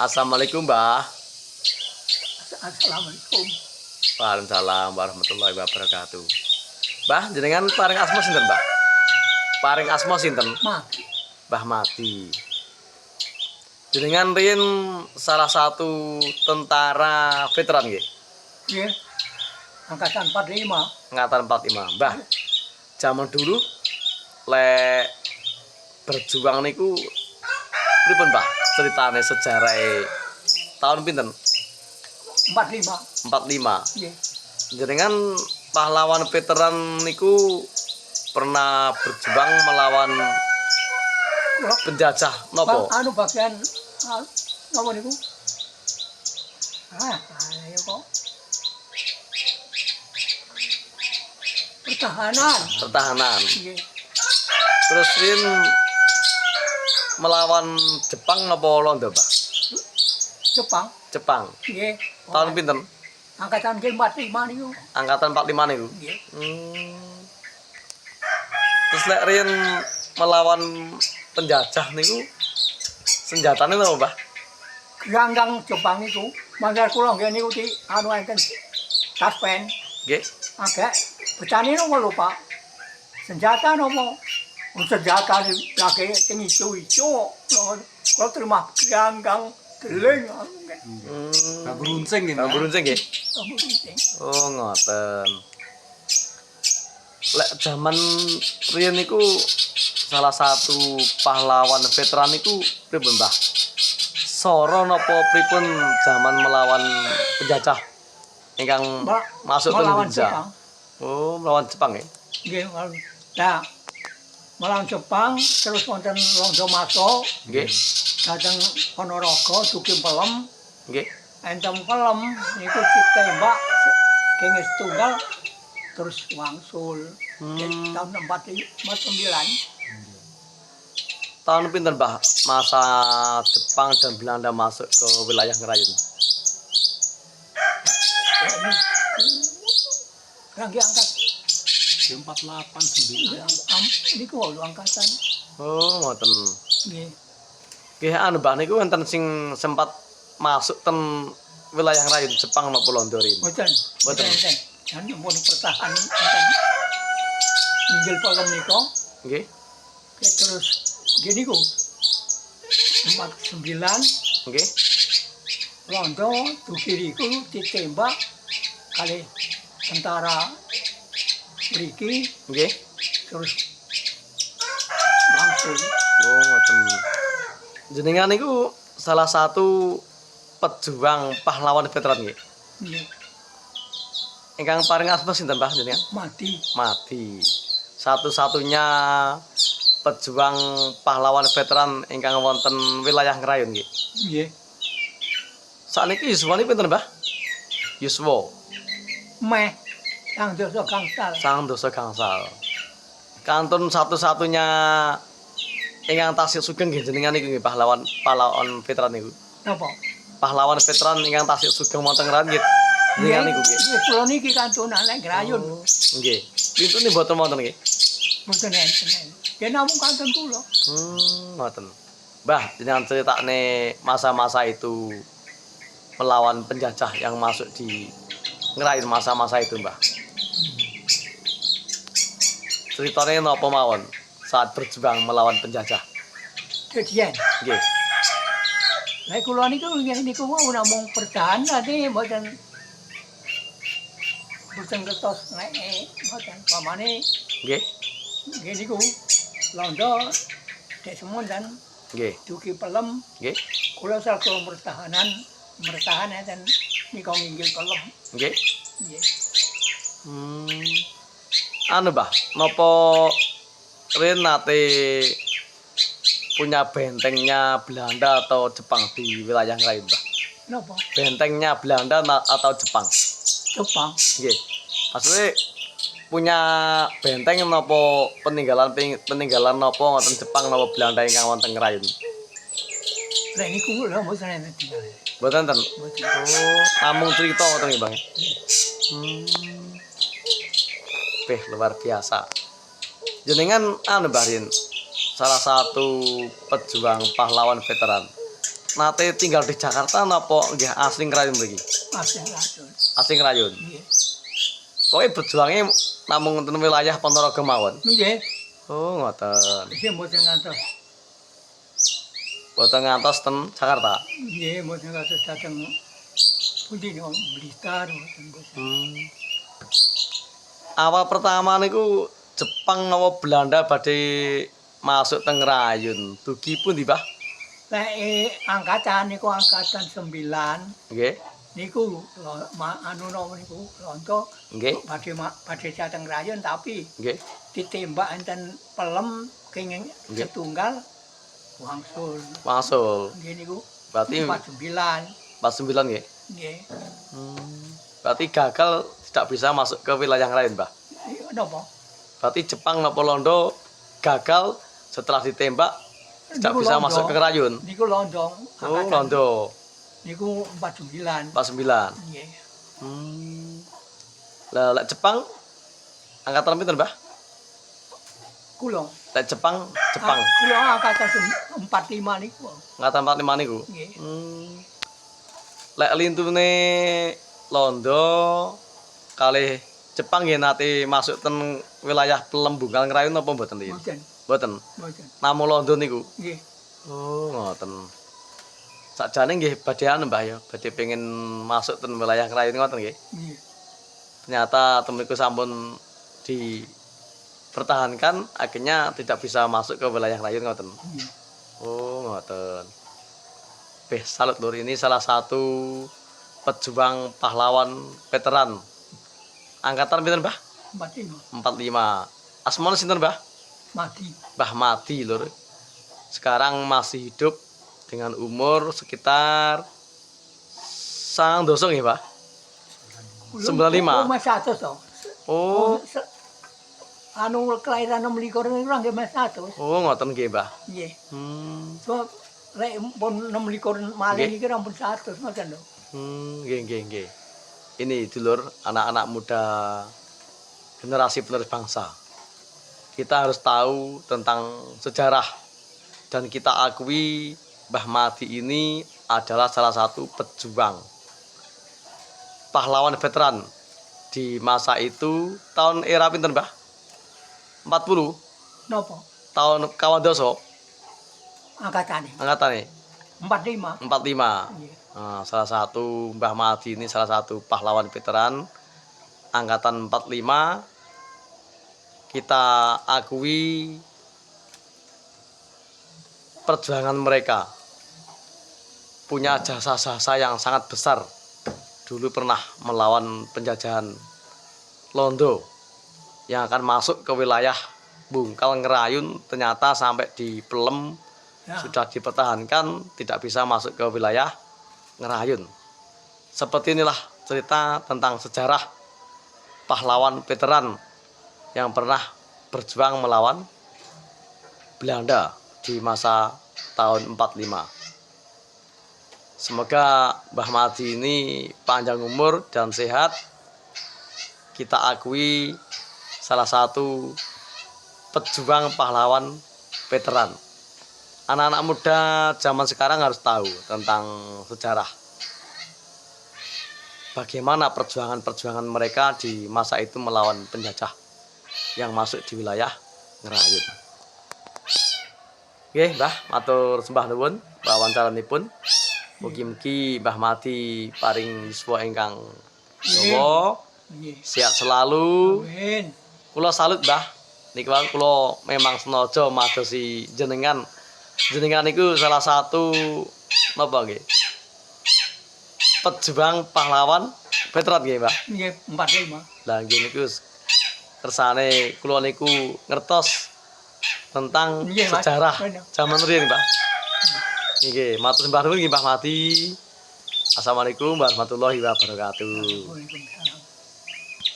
Assalamualaikum, Mbah. Assalamualaikum. Waalaikumsalam warahmatullahi wabarakatuh. Mbah, jenengan paring asma sinten, Mbah? Paring asma sinten? Mati. Mbah Mati. Jenengan riyen salah satu tentara veteran nggih? Ya. Angkatan 45. Angkatan 45. Mbah, zaman dulu lek berjuang niku pripun, Mbah? Ceritane sejarahe tahun pinten? 45. 45. Ya. Jenengan pahlawan veteran niku pernah berjuang melawan penjajah nopo? Anu bagian napa niku? Ayo kok. Pertahanan. Pertahanan. Ya. Terus Rin melawan Jepang nopo Londo, Pak? Jepang. Jepang. Ya. Tahun pinten? Angkatan 45 niku. Angkatan 45 niku. Ya. Terus lek Rin melawan penjajah niku senjatane nopo, Mbah? Ganggang Jepang itu, mangga kula nggih niku di anu enten taspen. Nggih. Agak becane nopo lho, Pak? Senjata nopo? Senjata lagi sing ijo-ijo. Kula terima ganggang deling. Beruncing gitu. Beruncing nggih. Kamu penting. Oh, ngoten. Lek zaman riyen niku salah satu pahlawan veteran niku pripun, Mbah? Soro napa pripun zaman melawan penjajah ingkang masuk ke Melawan Indonesia? Jepang. Oh, melawan Jepang ya? Nggih, nah, melawan Jepang terus wonten Londo masuk Nggih. dateng Ponorogo dugi pelem, Nggih. enten pelem niku ditembak kenging tunggal terus wangsul. Tahun 49. Tahun pinten, Mbah? Masa Jepang dan Belanda masuk ke wilayah Ngerayun. Rangge angkat 489. niku lho angkatan. Oh, ngoten. Nggih. Nggih, anu Mbah niku wonten sing sempat masuk ten wilayah Ngerayun Jepang napa Belanda rin. Mboten. Mboten. Dan pun pertahanan enten inggil pelem nika Nggih. terus gini ku 49 Nggih. Londo dukiriku ditembak kali tentara mriki Nggih. terus wangsul. Oh, ngoten. Jenengan niku salah satu pejuang pahlawan veteran nggih. Nggih, Ingkang paring asma sinten, Mbah jenengan? mati. Mati. Satu-satunya pejuang pahlawan veteran ingkang wonten wilayah Ngerayun nggih. Nggih. Sakniki yuswane pinten, Mbah? Yuswa Meh yang dosa gangsal. sang dosa gangsal. Kantun satu-satunya ingkang tasih sugeng nggih jenengan niku nggih pahlawan veteran niku. Napa? Pahlawan veteran ingkang tasih sugeng wonten Ngerayun nggih. Jenengan niku nggih. Kula niki kantunan nek grayun. Nggih. Pintune mboten wonten nggih. Mboten enten. Ya namung kantun kula. Ngoten. Mbah, jenengan critakne masa-masa itu melawan penjajah yang masuk di Ngerayun masa-masa itu, Mbah. Ceritanya napa mawon saat berjuang melawan penjajah? Kejadian. Nggih. Nek kula niku nggih niku mau namung pertahanan tadi mboten kertos nek mboten pamane Nggih. nggih niku Londo dek semonten Nggih. dugi pelem Nggih. kula sareng pertahanan enten nika nginggil pelem. Nggih. Nggih. Anu, Mbah, napa Rin nate punya bentengnya Belanda atau Jepang di wilayah Ngerayun, Mbah? Napa? Bentengnya Belanda atau Jepang? Jepang. Nggih. Maksudnya punya benteng napa peninggalan napa wonten Jepang napa Belanda ingkang wonten Ngerayun? Nek niku lho mboten enten tinggal. Mboten ten. Mboten. Oh, namung cerita ngoten nggih, Bang. Luar biasa. Jenengan anu Mbah Rin, salah satu pejuang pahlawan veteran. nate tinggal di Jakarta napa nggih asli ngrayun mriki? Asing racun. Asli ngrayun. Nggih. Pokoke berjuangnya namung wonten wilayah Ponorogo mawon. Nggih. Oh, ngoten. Iki mboten ngantos. Boten ngantos ten Jakarta. Nggih, mboten ngantos dateng pundi niku Blitar mboten boten. Awal pertama niku Jepang napa Belanda badhe masuk teng Ngrayun. Dugi pundi, Mbah? Lek angkatan niku angkatan 9 Nggih. niku anu napa niku lonto Nggih. badhe dateng Rayun tapi Nggih. ditembak enten pelem kenging Nggih. setunggal wangsul. Wangsul. Nggih niku Berarti 49 49 nggih. nggih. Berarti gagal tidak bisa masuk ke wilayah Ngrayun, Mbah. Napa? Berarti Jepang napa Londo gagal setelah ditembak tidak Niku bisa Londo. masuk ke Ngrayun. Niku Londo. Oh, angkatan. Londo. Niku 49. 49. Nggih. Lah lek Jepang angkatan pinten, Mbah? Kula. Lek Jepang, Kula angkatan 45 niku. angkatan 45 niku. Nggih. Lek lintune Londo kalih Jepang nggih nate masuk ten wilayah Pelembungan Ngrayun napa mboten nggih? Mboten, Mboten. mboten. Namung Londo niku. Nggih. Oh, ngoten. Sakjane nggih badhe anu Mbah ya, badhe pengen masuk ten wilayah Ngrayun ngoten nggih. Nggih. Ternyata temeniku sampun dipertahankan akhirnya tidak bisa masuk ke wilayah Ngrayun ngoten. Nggih. Oh, ngoten. Beh, salut Lur, ini salah satu pejuang pahlawan veteran. Angkatan pinten, Mbah? 45 45. Asmane sinten, Mbah? mati. Mbah Madi, Lur. Sekarang masih hidup dengan umur sekitar sang doso nggih, Pak? 95. Mas 100 to. Oh, Anu kelahiran 26 niku nggih Mas 100. oh ngoten nggih, Mbah. Nggih. Hmm. So lek pun 26 malih Nggih. iki rampun 100 ngoten lho. Nggih. Ini dulur anak-anak muda generasi penerus bangsa. Kita harus tahu tentang sejarah dan kita akui Mbah Madi ini adalah salah satu pejuang pahlawan veteran di masa itu. Tahun era pinten, Mbah? 40 Napa? tahun kawandoso Angkatane angkatane 45. 45. Nggih. Nah, salah satu Mbah Madi ini salah satu pahlawan veteran angkatan 45. Kita akui perjuangan mereka, punya jasa-jasa yang sangat besar. Dulu pernah melawan penjajahan Londo yang akan masuk ke wilayah Bungkal Ngrayun, ternyata sampai di Pelem Ya. sudah dipertahankan, tidak bisa masuk ke wilayah Ngrayun. Seperti inilah cerita tentang sejarah pahlawan veteran yang pernah berjuang melawan Belanda di masa tahun 45. Semoga Mbah Madi ini panjang umur dan sehat. Kita akui salah satu pejuang pahlawan veteran. Anak-anak muda zaman sekarang harus tahu tentang sejarah. Bagaimana perjuangan-perjuangan mereka di masa itu melawan penjajah yang masuk di wilayah Ngrayun. Nggih, Mbah, matur sembah nuwun wawancaranipun. Mugi-mugi Mbah Madi paring yuswa ingkang dawa, Nggih. sehat selalu. Amin. Kula salut, Mbah. Niki wae kula memang senaja madosi jenengan. Jenengan niku salah satu napa nggih? Pejuang pahlawan veteran nggih, Mbah. Nggih 45. Lah nggih niku kersane kula niku ngertos tentang Nggih, Mas. sejarah Bener. zaman riyen, Mbah. Nggih, matur sembah nuwun nggih Mbah Madi. Assalamualaikum warahmatullahi wabarakatuh. Waalaikumsalam.